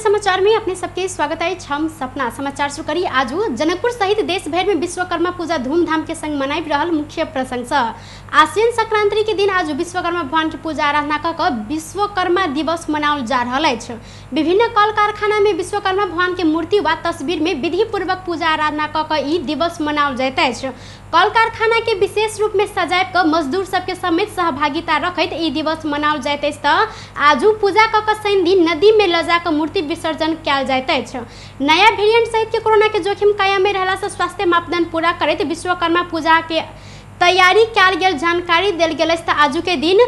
समाचार में अपने सबके स्वागत है। छम सपना समाचार शुरू करी। आज जनकपुर सहित देश भर में विश्वकर्मा पूजा धूमधाम के संग मनाई रहल मुख्य प्रसंग आश्विन संक्रांति के दिन आज विश्वकर्मा भगवान की पूजा आराधना कर विश्वकर्मा दिवस मनाओल जा रहा है। विभिन्न कल कारखाना में विश्वकर्मा भगवान के मूर्ति व तस्वीर में विधि पूर्वक पूजा आराधना कर ई दिवस मनाओल जाता है। कल कारखाना के विशेष रूप में सजाए कर मजदूर सबके समेत सहभागिता रखत ई दिवस मनाओल जाता है। आज पूजा कर शनि दिन नदी में लजाकर मूर्ति विसर्जन किया जाता है। नया वेरिएंट सहित के कोरोना के जोखिम कायम में रहला से स्वास्थ्य मापदंड पूरा करते विश्वकर्मा पूजा के तैयारी किया गेल जानकारी दिल गेल। आज के दिन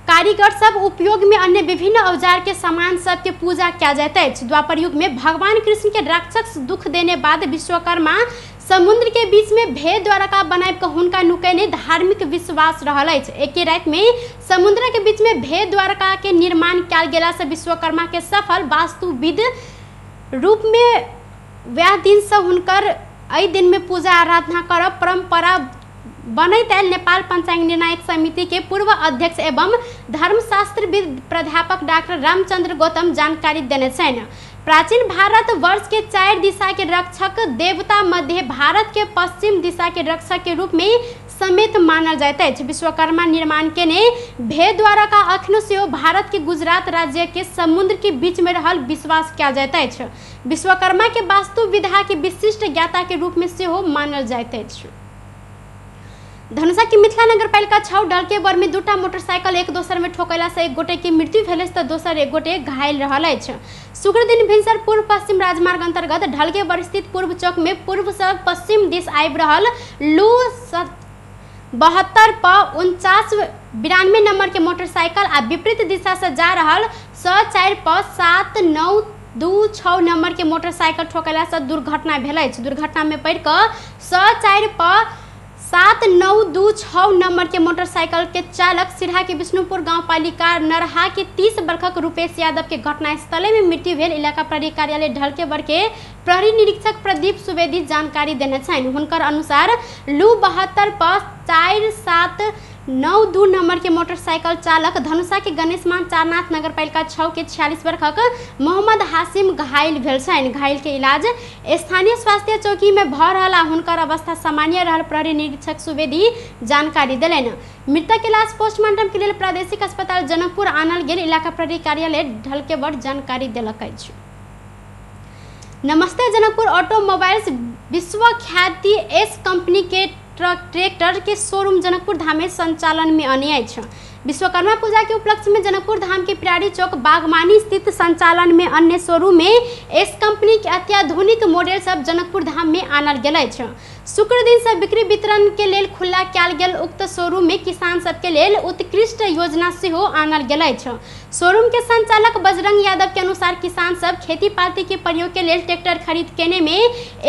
कारीगर सब उपयोग में अन्य विभिन्न औजार के सामान सब के पूजा किया जाता है। द्वापर युग में भगवान कृष्ण के राक्षस दुख देने बाद विश्वकर्मा समुद्र के बीच में भेद द्वारका बनाए कर हुनका नुकैने धार्मिक विश्वास रहल है। एक रात में समुद्र के बीच में भेद द्वारका के निर्माण किया गेला से विश्वकर्मा के सफल वास्तुविद रूप में वह दिन से हुनकर एहि दिन में पूजा आराधना कर परंपरा बनैत आयल। नेपाल पंचांग निर्णायक समिति के पूर्व अध्यक्ष एवं धर्मशास्त्रविद प्राध्यापक डॉक्टर रामचंद्र गौतम जानकारी देने छन्। प्राचीन भारत वर्ष के 4 दिशा के रक्षक देवता मध्य भारत के पश्चिम दिशा के रक्षक के रूप में समेत मानल जाता है। विश्वकर्मा निर्माण के ने भेद द्वारा का अखनो से भारत के गुजरात राज्य के समुद्र के बीच में रहल विश्वास किया जाता है। विश्वकर्मा के वास्तु विधा के विशिष्ट ज्ञाता के रूप में से मानल जाता है। धनुषा की मिथिला नगर पालिका 6 ढलके बर में 2टा मोटरसाइकिल एक दोसर में ठोकला से एक गोटे की मृत्यु भेल तो दोसर एक गोटे घायल रहल है। शुक्र दिन भिनसर पूर्व पश्चिम राजमार्ग अंतर्गत ढलके बर स्थित पूर्व चौक में पूर्व से पश्चिम दिश आबि रहल लू 72 प 4992 नंबर के मोटरसाइकिल आ विपरीत दिशा से जा रहल 104 प 7926 नंबर के मोटरसाइकिल ठोकला से दुर्घटना भेल है। दुर्घटना में पड़ कर 104 प 7926 नंबर के मोटरसाइकिल के चालक सिरहा के विष्णुपुर गांव पालिका नरहा के 30 वर्षक रूपेश यादव के घटनास्थल में मृत्यु भेल। इलाका प्रहरी कार्यालय ढलके बर के प्रहरी निरीक्षक प्रदीप सुवेदी जानकारी देने छन्। हुनकर अनुसार लू 72 प 4792 नंबर के मोटरसाइकिल चालक धनुषा के गणेश मान चारनाथ नगर पालिका 6 के 46 वर्षक मोहम्मद हासिम घायल भेल छन्। घायल के इलाज स्थानीय स्वास्थ्य चौकी में भ रहल। हुनकर अवस्था सामान्य रहल प्रहरी निरीक्षक सुवेदी जानकारी दिलन। मृतक के लाश पोस्टमार्टम के लिए प्रादेशिक अस्पताल जनकपुर आनल गेल। इलाका प्रहरी कार्यालय ढलके बर जानकारी देलक अछि। नमस्ते जनकपुर ऑटोमोबाइल्स विश्वख्याति एस कंपनी के ट्रैक्टर के शोरूम जनकपुर धाम में संचालन में आने छ। विश्वकर्मा पूजा के उपलक्ष्य में जनकपुर धाम के पिरारी चौक बागवानी स्थित संचालन में अन्य शोरूम में एस कंपनी के अत्याधुनिक मॉडल सब जनकपुर धाम में आनल गेल छ। शुक्र दिन से बिक्री वितरण के लेल खुला किया गेल उक्त शोरूम में किसान सब के लेल उत्कृष्ट योजना से आनल गेल छ। शोरूम के संचालक बजरंग यादव के अनुसार किसान सब खेती पाती के प्रयोग के लेल ट्रैक्टर खरीद केने में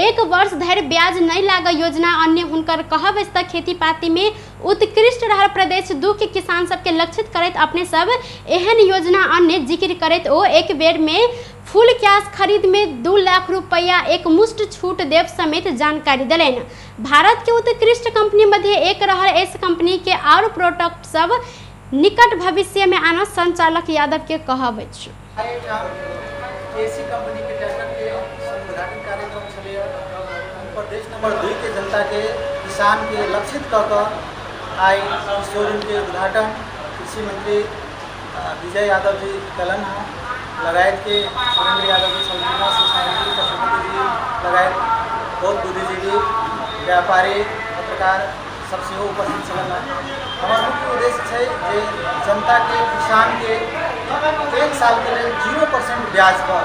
1 वर्ष धरि ब्याज नहीं लाग योजना अन्य हुनकर कहब तक खेती पाती में उत्कृष्ट रहल प्रदेश 2 के किसान सब के लक्षित करत अपने सब एहन योजना अन्य जिक्र करत ओ एक बेर में फुल कैश खरीद में 2 लाख रुपया एक मुश्त छूट देव समेत जानकारी दिलन। भारत के उत्कृष्ट कंपनी मध्य एक रहल एस कंपनी के और प्रोडक्ट सब निकट भविष्य में आना संचालक यादव के कहब अछि। एसी कंपनी के ट्रैक्टर के उद्घाटन कार्यक्रम चले प्रदेश नंबर 2 के जनता के किसान के लक्षित कर आई शोरूम के उद्घाटन कृषि मंत्री विजय यादव जी कलन लगायत के सुरेंद्र यादव जी संजीवना सुशांति पशुपति जी लगायत बहुत बुद्धिजीवी व्यापारी पत्रकार सबसे उपस्थित चलना। हमारा मुख्य उद्देश्य है जे जनता के किसान के 1 साल के लिए 0% ब्याज पर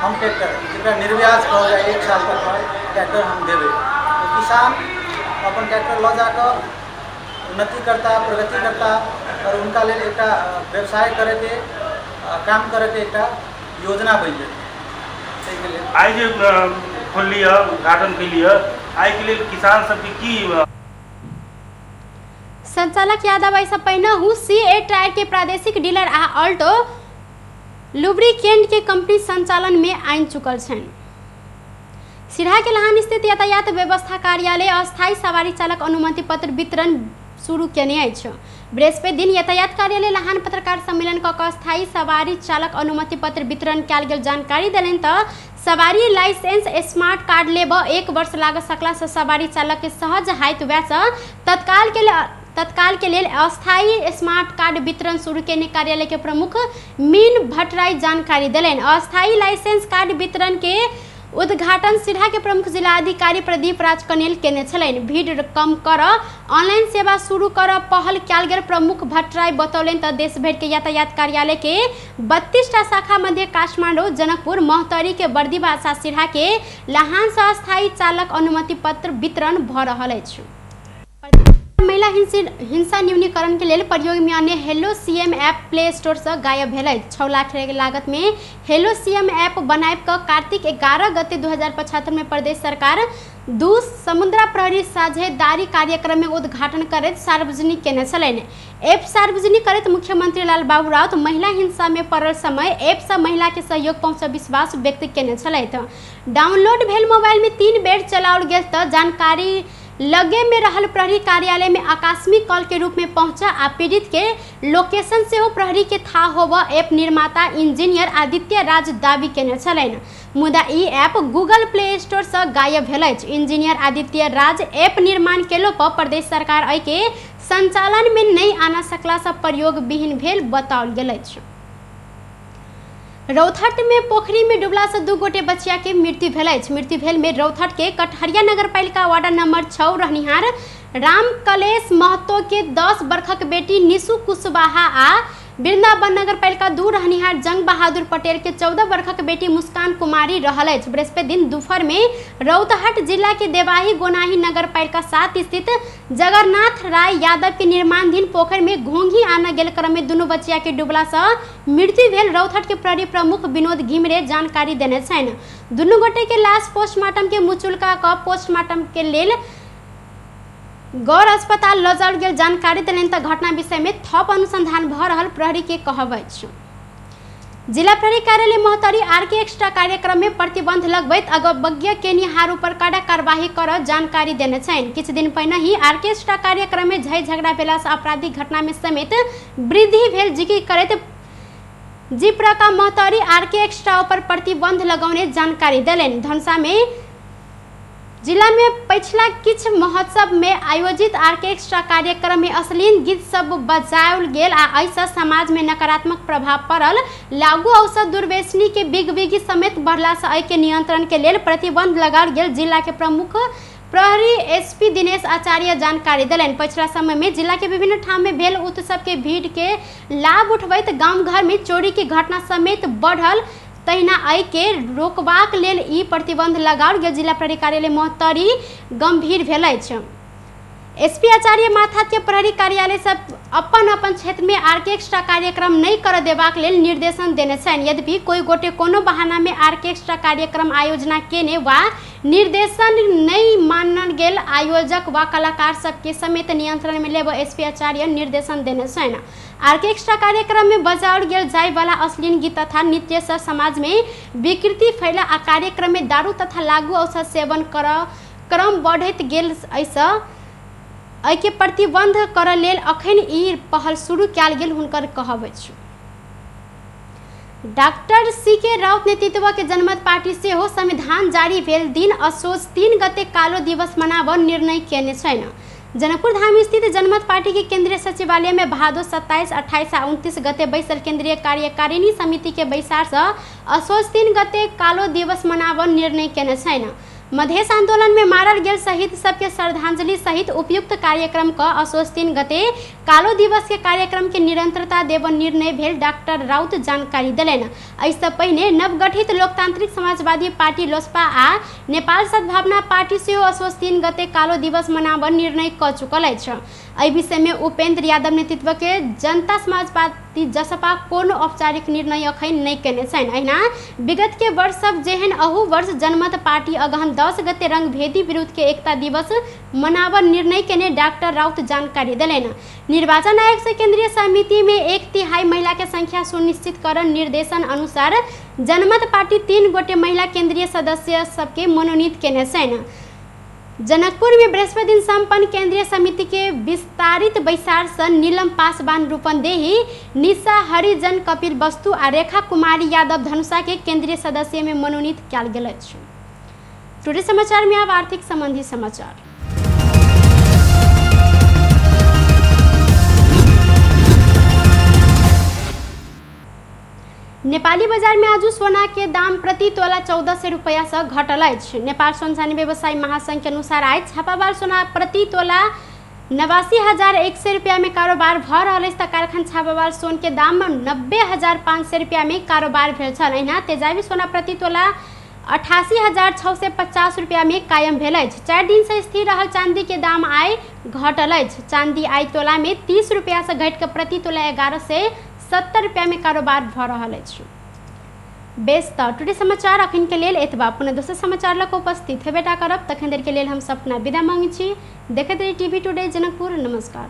हम ट्रैक्टर जरा निर्ब्याज कह जाए 1 साल तक ट्रैक्टर हम देवे तो किसान अपन ट्रैक्टर ल जाकर उन्नति करता प्रगति करता और उनका लिए एक व्यवसाय करे के काम करे के एक योजना बन जाए। आज खोल लिया उद्घाटन के लिए आई के लिए किसान सब की संचालक यादव ऐसा पहले CA टायर के प्रादेशिक डीलर आ अल्टो लुब्रिकेंट के कंपनी संचालन में आन चुकल छन्। सिरहा के लहान स्थित यातायात व्यवस्था कार्यालय अस्थायी सवारी चालक अनुमति पत्र वितरण शुरू केने अछि। बृहस्पति दिन यातायात कार्यालय लाहान पत्रकार सम्मेलन क अस्थायी सवारी चालक अनुमति पत्र वितरण कयल गेल। जानकारी देलनि त सवारी लाइसेंस स्मार्ट कार्ड लेब 1 वर्ष लाग सकला से सवारी चालक के सहज हाइत वैस तत्काल के लेल अस्थायी स्मार्ट कार्ड वितरण शुरू केने कार्यालय के प्रमुख मीन भट्टराई जानकारी देलनि। अस्थायी लाइसेंस कार्ड वितरण के उद्घाटन सिरहा के प्रमुख जिलाधिकारी प्रदीप राज कनेल केने छलनि। भीड़ कम कर ऑनलाइन सेवा शुरू कर पहल कयल गेल प्रमुख भट्टराई बतौलनि त देश भर के यातायात कार्यालय के 32टा शाखा मध्य काठमांडू, जनकपुर, मोहतरी के बर्दीवास आ सिरहा के लाहान से अस्थायी चालक अनुमति पत्र वितरण भ रहल अछि। महिला हिंसा न्यूनीकरण के लेल प्रयोग में अन्य hello CM app play store से गायब भेल। 6 लाख के लागत में हेलो सीएम ऐप बनाब क कार्तिक 11 गते 2075 में प्रदेश सरकार 2 समुद्रा प्रहरी साझेदारी कार्यक्रम में उद्घाटन करैत सार्वजनिक केने छलनि। ऐप सार्वजनिक करैत मुख्यमंत्री लाल बाबू राउत महिला हिंसा में पड़ल समय ऐप से महिला के सहयोग पहुंच विश्वास व्यक्त केने छलथि। डाउनलोड भेल मोबाइल में 3 बेर चलाओल गेल त जानकारी लगे में रहल प्रहरी कार्यालय में आकस्मिक कॉल के रूप में पहुंचा आ पीड़ित के लोकेशन से प्रहरी के था होब ऐप निर्माता इंजीनियर आदित्य राज दावी केने छलनि। मुदा ई ऐप गूगल प्ले स्टोर से गायब भेल अछि। इंजीनियर आदित्य राज ऐप निर्माण केलो पर प्रदेश सरकार एहि के संचालन में नहीं आना सकला से प्रयोग विहीन भेल बताओल गेल अछि। रौथट में पोखरी में डूबला से 2 गोटे बच्चिया के मृत्यु भेल अछि। मृत्यु भेल में रौथट के कटहरिया नगरपालिका वार्ड नंबर 6 रहनिहार राम कलेश महतो के 10 वर्षक बेटी निशु कुशवाहा आ वृंदावन नगरपालिका 2 रहनिहार जंग बहादुर पटेल के 14 वर्षक बेटी मुस्कान कुमारी रहल अछि। बृहस्पति दिन दोपहर में रौतहट जिला के देवाही गोनाही नगरपालिका 7 स्थित जगन्नाथ राय यादव के निर्माणाधीन पोखर में घोंघी आना गेल क्रम में दुनू बच्चिया के डूबला से मृत्यु भेल। रौतहट के प्रहरी प्रमुख विनोद घिमरे जानकारी देने छनि। दुनू गोटे के लाश पोस्टमार्टम के मुचुलका क पोस्टमार्टम के लेल गौर अस्पताल ल जाओल गेल। जानकारी देलनि त घटना विषय में थप अनुसंधान भ रहल प्रहरी के कहब अछि। जिला प्रहरी कार्यालय मोहतरी आरके एक्स्ट्रा कार्यक्रम में प्रतिबंध लगबैत अगवज्ञ केनिहार पर कड़ा कार्यवाही कर जानकारी देने छनि। किछु दिन पहिने ही आरके एक्स्ट्रा कार्यक्रम में झै झगड़ा भेला से आपराधिक घटना में समेत वृद्धि भेल जिक्र करैत जिप्रका मोहतरी आरके एक्स्ट्रा पर प्रतिबंध लगौने जानकारी देलनि। धनसा में जिला में पिछला किछ महोत्सव में आयोजित आरके एक्स्ट्रा कार्यक्रम में अश्लील गीत सब बजाओल गेल आ ऐसा समाज में नकारात्मक प्रभाव पड़ल। लागू औषध दुर्व्यसनी के बिग समेत बढ़ला से एहि के नियंत्रण के लेल प्रतिबंध लगाओल गेल। जिला के प्रमुख प्रहरी एसपी दिनेश आचार्य जानकारी देलनि। पिछला समय में जिला के विभिन्न ठाम में भेल उत्सव के भीड़ के लाभ उठबैत गांव घर में चोरी के घटना समेत बढ़ल। तहिना एहि के रोकबाक लेल ई प्रतिबंध लगाओल गेल। जिला प्रहरी कार्यालय मोहतरी गंभीर भेल अछि। एसपी आचार्य माथा के प्रहरी कार्यालय सब अपन क्षेत्र में आरके एक्स्ट्रा कार्यक्रम नहीं कर देबाक लेल निर्देशन देने छनि। यद्यपि कोई गोटे कोनो बहाना में आरके एक्स्ट्रा कार्यक्रम आयोजना केने वा निर्देशन नहीं मानल गेल आयोजक व कलाकार सबके समेत नियंत्रण में लेब एसपी आचार्य निर्देशन देने छनि। आरके एक्स्ट्रा कार्यक्रम में बजाओल गेल जाय वाला अश्लील गीत तथा नृत्य से समाज में विकृति फैला आ कार्यक्रम में दारू तथा लागू औषध सेवन कर क्रम बढ़ैत गेल। ऐसा एहि के प्रतिबंध कर लेल अखन ई पहल शुरू कयल गेल हुनकर कहब अछि। डॉक्टर सीके राउत नेतृत्व के जनमत पार्टी से हो संविधान जारी भेल दिन असोज 3 गते कालो दिवस मनाब निर्णय केने छनि। जनकपुर धाम स्थित जनमत पार्टी के केंद्रीय सचिवालय में भादो 27, 28 आ 29 गते बैसल केंद्रीय कार्यकारिणी समिति के बैसार से असोज 3 गते कालो दिवस मनाब निर्णय केने छनि। मधेश आंदोलन में मारल गेल शहीद सबके श्रद्धांजलि सहित उपयुक्त कार्यक्रम का असोज 3 गते कालो दिवस के कार्यक्रम के निरंतरता देव निर्णय भेल। डॉक्टर राउत जानकारी देलनि। एहिसँ पहिने नवगठित लोकतांत्रिक समाजवादी पार्टी लोसपा आ नेपाल सद्भावना पार्टी से असोज 3 गते कालो दिवस मनाब निर्णय क चुकल अछि। एहि विषय में उपेंद्र यादव नेतृत्व के जनता समाजवादी जसपा कोनो औपचारिक निर्णय अखन नहीं केने छनि। अहिना विगत के वर्ष सब जेहन अहू वर्ष जनमत पार्टी अगहन 10 गते रंगभेदी विरुद्ध के एकता दिवस मनाब निर्णय केने डॉक्टर राउत जानकारी देलनि। निर्वाचन आयोग से केंद्रीय समिति में 1/3 महिला के संख्या सुनिश्चित कर निर्देशन अनुसार जनमत पार्टी 3 गोटे महिला केंद्रीय सदस्य सबके मनोनीत केने छनि। जनकपुर में बृहस्पति दिन संपन्न केंद्रीय समिति के विस्तारित बैसार से नीलम पासवान रूपंदेही, निशा हरिजन, कपिल वस्तु आ रेखा कुमारी यादव धनुषा के केंद्रीय सदस्य में मनोनीत कयल गेल अछि। टुडे समाचार में अब आर्थिक संबंधी समाचार। नेपाली बाजार में आज सोना के दाम प्रति तोला 1400 रुपया से घटल अछि। नेपाल सोनसानी व्यवसायी महासंघ के अनुसार आज छापामार सोना प्रति तोला 89,100 रुपया में कारोबार भ रहल अछि। कारखाना छापामार सोन के दाम 90,500 रुपया में कारोबार भेल छल। एहिना तेजाबी सोना प्रति तोला 88,650 रुपया में कायम भेल अछि। 4 दिन से स्थिर रहल चांदी के दाम आइ घटल अछि। चांदी आइ तोला में 30 रुपया से घट के प्रति तोला 1170 रुपया में कारोबार भ रहल अछि। बेस त टुडे समाचार अखन के लेल एतबा। पुनः दोसर समाचार लक उपस्थित हेबेटा करब। तखन देर के लेल हम सपना विदा मांगै छी। देखैत रही टीवी टुडे जनकपुर। नमस्कार।